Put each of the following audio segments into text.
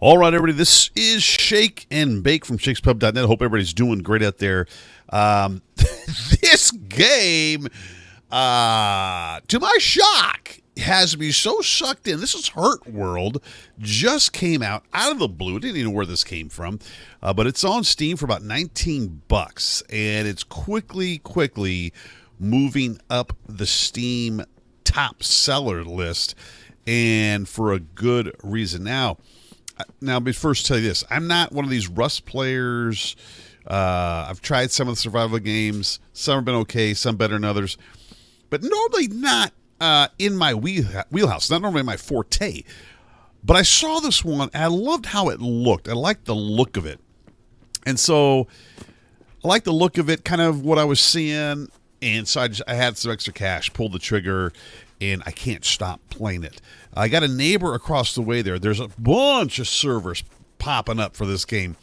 All right, everybody, this is Shake and Bake from shakespub.net. I hope everybody's doing great out there. This game, to my shock, has me so sucked in. This is HURTWORLD. Just came out of the blue. Didn't even know where this came from. But it's on Steam for about $19. And it's quickly moving up the Steam top seller list. And for a good reason. Now, but first tell you this. I'm not one of these Rust players. I've tried some of the survival games. Some have been okay, some better than others. But normally not in my wheelhouse. Not normally my forte. But I saw this one, and I loved how it looked. I liked the look of it. And so I liked the look of it, kind of what I was seeing. And so I had some extra cash, pulled the trigger, and I can't stop playing it. I got a neighbor across the way there. There's a bunch of servers popping up for this game.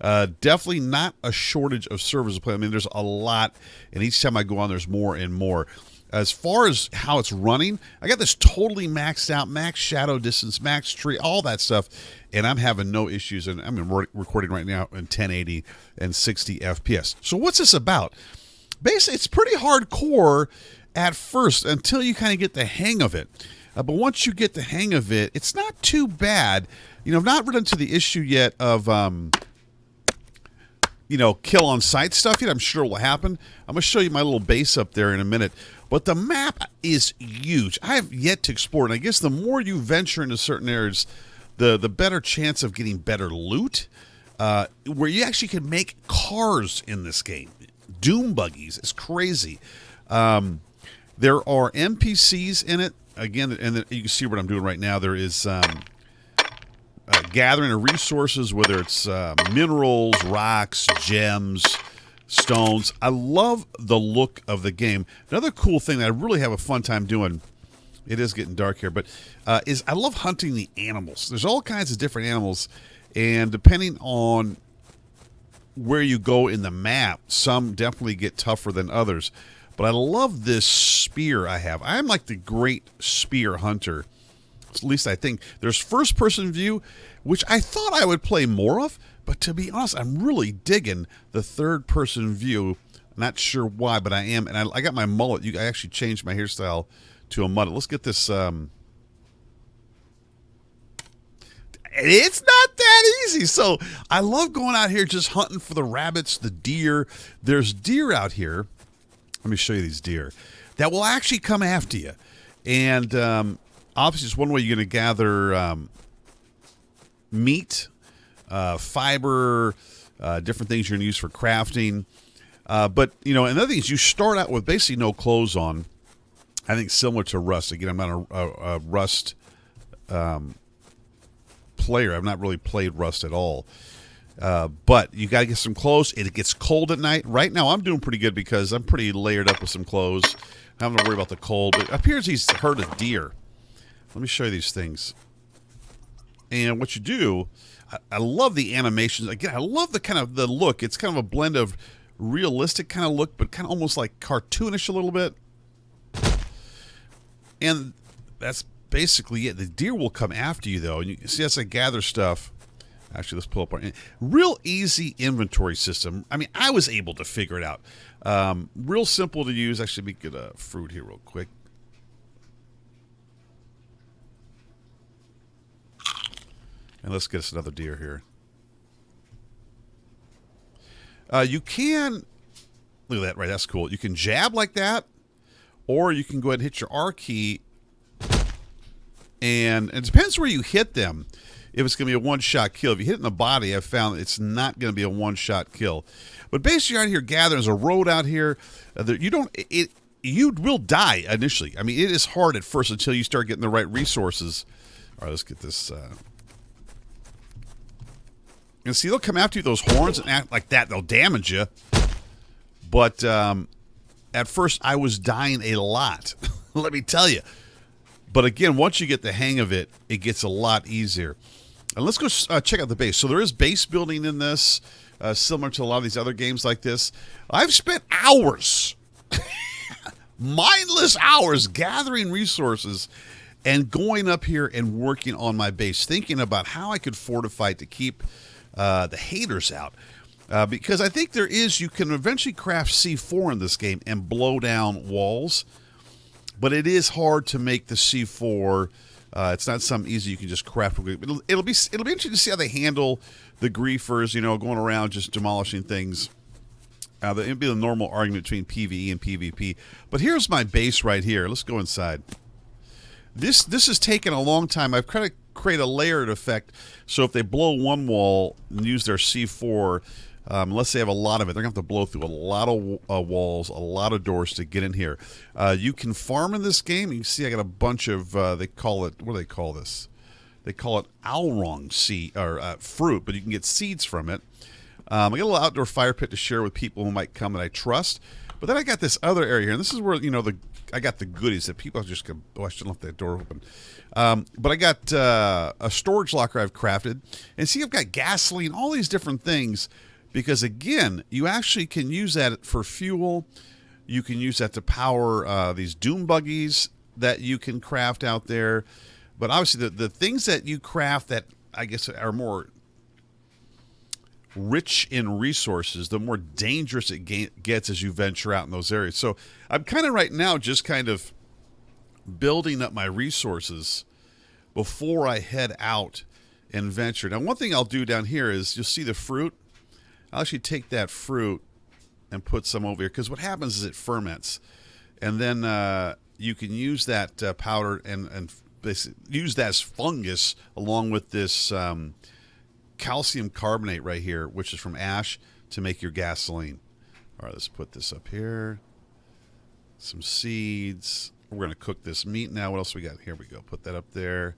Definitely not a shortage of servers to play. I mean, there's a lot, and each time I go on, there's more and more. As far as how it's running, I got this totally maxed out, max shadow distance, max tree, all that stuff, and I'm having no issues. And I'm recording right now in 1080 and 60 FPS. So what's this about? Basically, it's pretty hardcore at first until you kind of get the hang of it. But once you get the hang of it, it's not too bad. You know, I've not run into the issue yet of, kill on sight stuff yet. I'm sure it will happen. I'm going to show you my little base up there in a minute. But the map is huge. I have yet to explore it. And I guess the more you venture into certain areas, the better chance of getting better loot, where you actually can make cars in this game. Doom buggies. It's crazy. There are NPCs in it. Again, and you can see what I'm doing right now. There is gathering of resources, whether it's minerals, rocks, gems, stones. I love the look of the game. Another cool thing that I really have a fun time doing, it is getting dark here, but is I love hunting the animals. There's all kinds of different animals, and depending on where you go in the map, some definitely get tougher than others. But I love this spear I have. I'm like the great spear hunter. At least I think. There's first-person view, which I thought I would play more of. But to be honest, I'm really digging the third-person view. Not sure why, but I am. And I got my mullet. I actually changed my hairstyle to a mullet. Let's get this. It's not that easy. So I love going out here just hunting for the rabbits, the deer. There's deer out here. Let me show you these deer that will actually come after you. And obviously, it's one way you're going to gather meat, fiber, different things you're going to use for crafting. But, another thing is you start out with basically no clothes on. I think similar to Rust. Again, I'm not a Rust player. I've not really played Rust at all. But you got to get some clothes. It gets cold at night. Right now, I'm doing pretty good because I'm pretty layered up with some clothes. I don't have to worry about the cold. But it appears he's heard a deer. Let me show you these things. And what you do, I love the animations. Again, I love the look. It's kind of a blend of realistic kind of look, but kind of almost like cartoonish a little bit. And that's basically it. The deer will come after you, though. And you see, as I gather stuff. Actually, let's pull up our real easy inventory system. I mean, I was able to figure it out. Real simple to use. Actually, let me get a fruit here real quick. And let's get us another deer here. You can, look at that, right? That's cool. You can jab like that, or you can go ahead and hit your R key. And it depends where you hit them. If it's going to be a one-shot kill. If you hit it in the body, I've found it's not going to be a one-shot kill. But basically, you're out here gathering. There's a road out here. You will die initially. I mean, it is hard at first until you start getting the right resources. All right, let's get this. And see, they'll come after you with those horns and act like that. They'll damage you. But at first, I was dying a lot. Let me tell you. But again, once you get the hang of it, it gets a lot easier. And let's go check out the base. So there is base building in this, similar to a lot of these other games like this. I've spent hours, mindless hours, gathering resources and going up here and working on my base, thinking about how I could fortify it to keep the haters out. Because I think you can eventually craft C4 in this game and blow down walls, but it is hard to make the C4. It's not something easy you can just craft. It'll be interesting to see how they handle the griefers, going around just demolishing things. It'll be the normal argument between PvE and PvP. But here's my base right here. Let's go inside. This has taken a long time. I've tried to create a layered effect, so if they blow one wall and use their C4, unless they have a lot of it, they're going to have to blow through a lot of walls, a lot of doors to get in here. You can farm in this game. You can see I got a bunch of, they call it, what do they call this? They call it Alrong seed, or fruit, but you can get seeds from it. I got a little outdoor fire pit to share with people who might come that I trust. But then I got this other area here, and this is where, I got the goodies that people just go, oh, I shouldn't let that door open. But I got a storage locker I've crafted. And see, I've got gasoline, all these different things. Because, again, you actually can use that for fuel. You can use that to power these doom buggies that you can craft out there. But obviously, the things that you craft that, I guess, are more rich in resources, the more dangerous it gets as you venture out in those areas. So I'm kind of right now just kind of building up my resources before I head out and venture. Now, one thing I'll do down here is you'll see the fruit. I'll actually take that fruit and put some over here, because what happens is it ferments. And then you can use that powder and basically use that as fungus along with this calcium carbonate right here, which is from ash, to make your gasoline. All right, let's put this up here. Some seeds. We're going to cook this meat now. What else we got? Here we go. Put that up there.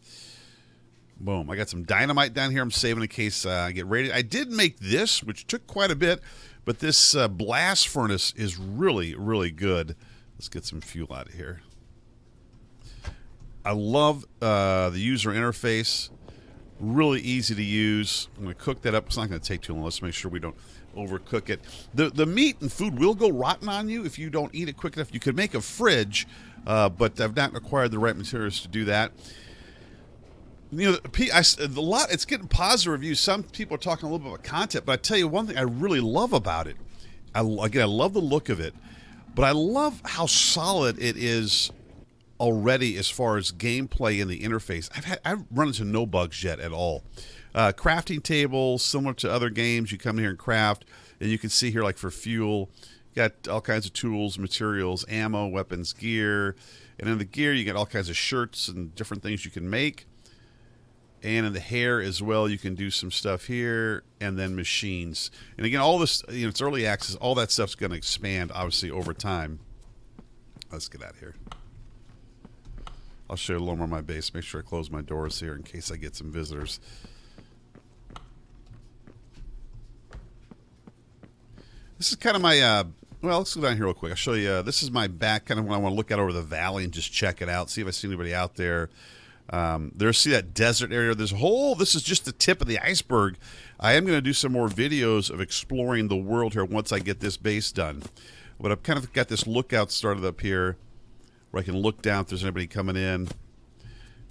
Boom. I got some dynamite down here I'm saving in case I get ready. I did make this, which took quite a bit, but this blast furnace is really, really good. Let's get some fuel out of here. I love the user interface. Really easy to use. I'm going to cook that up. It's not going to take too long. Let's make sure we don't overcook it. The meat and food will go rotten on you if you don't eat it quick enough. You could make a fridge, but I've not acquired the right materials to do that. It's getting positive reviews. Some people are talking a little bit about content, but I tell you one thing I really love about it. I love the look of it, but I love how solid it is already as far as gameplay in the interface. I've run into no bugs yet at all. Crafting table, similar to other games, you come here and craft, and you can see here, like for fuel, you got all kinds of tools, materials, ammo, weapons, gear, and in the gear you get all kinds of shirts and different things you can make. And in the hair as well, you can do some stuff here, and then machines. And again, all this, it's early access. All that stuff's going to expand, obviously, over time. Let's get out of here. I'll show you a little more of my base. Make sure I close my doors here in case I get some visitors. This is kind of my, well, let's go down here real quick. I'll show you. This is my back, kind of when I want to look out over the valley and just check it out, see if I see anybody out there. See that desert area. This is just the tip of the iceberg. I am going to do some more videos of exploring the world here once I get this base done. But I've kind of got this lookout started up here where I can look down if there's anybody coming in.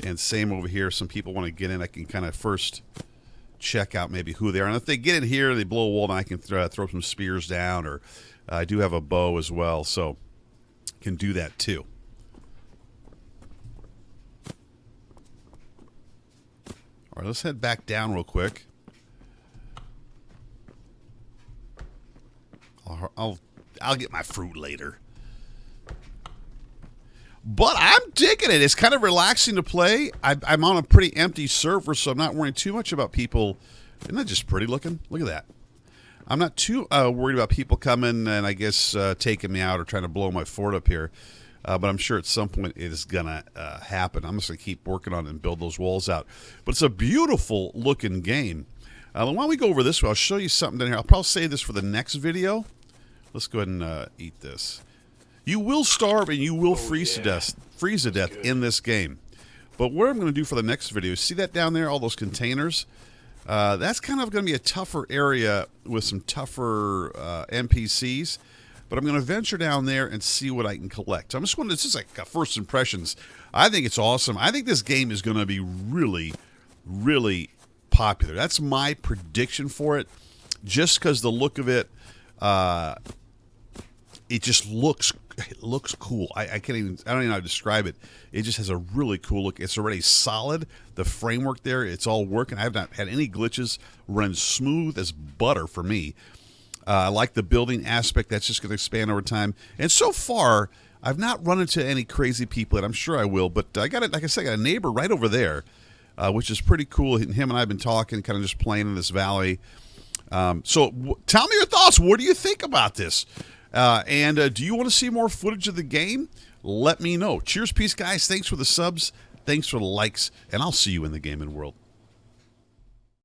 And same over here. Some people want to get in. I can kind of first check out maybe who they are. And if they get in here, they blow a wall, then I can throw some spears down. Or I do have a bow as well, so can do that too. All right, let's head back down real quick. I'll get my fruit later. But I'm digging it. It's kind of relaxing to play. I'm on a pretty empty server, so I'm not worrying too much about people. Isn't that just pretty looking? Look at that. I'm not too worried about people coming and, I guess, taking me out or trying to blow my fort up here. But I'm sure at some point it is going to happen. I'm just going to keep working on it and build those walls out. But it's a beautiful looking game. Why don't we go over this way? I'll show you something down here. I'll probably save this for the next video. Let's go ahead and eat this. You will starve and you will freeze to death in this game. But what I'm going to do for the next video, see that down there, all those containers? That's kind of going to be a tougher area with some tougher NPCs. but I'm going to venture down there and see what I can collect. I'm just wondering, this is like first impressions. I think it's awesome. I think this game is going to be really, really popular. That's my prediction for it, just because the look of it, it just looks cool. I don't even know how to describe it. It just has a really cool look. It's already solid. The framework there, it's all working. I have not had any glitches. Runs smooth as butter for me. I like the building aspect. That's just going to expand over time. And so far, I've not run into any crazy people, and I'm sure I will. But I got like I said, I got a neighbor right over there, which is pretty cool. And him and I have been talking, kind of just playing in this valley. So tell me your thoughts. What do you think about this? And do you want to see more footage of the game? Let me know. Cheers, peace, guys. Thanks for the subs. Thanks for the likes. And I'll see you in the gaming world.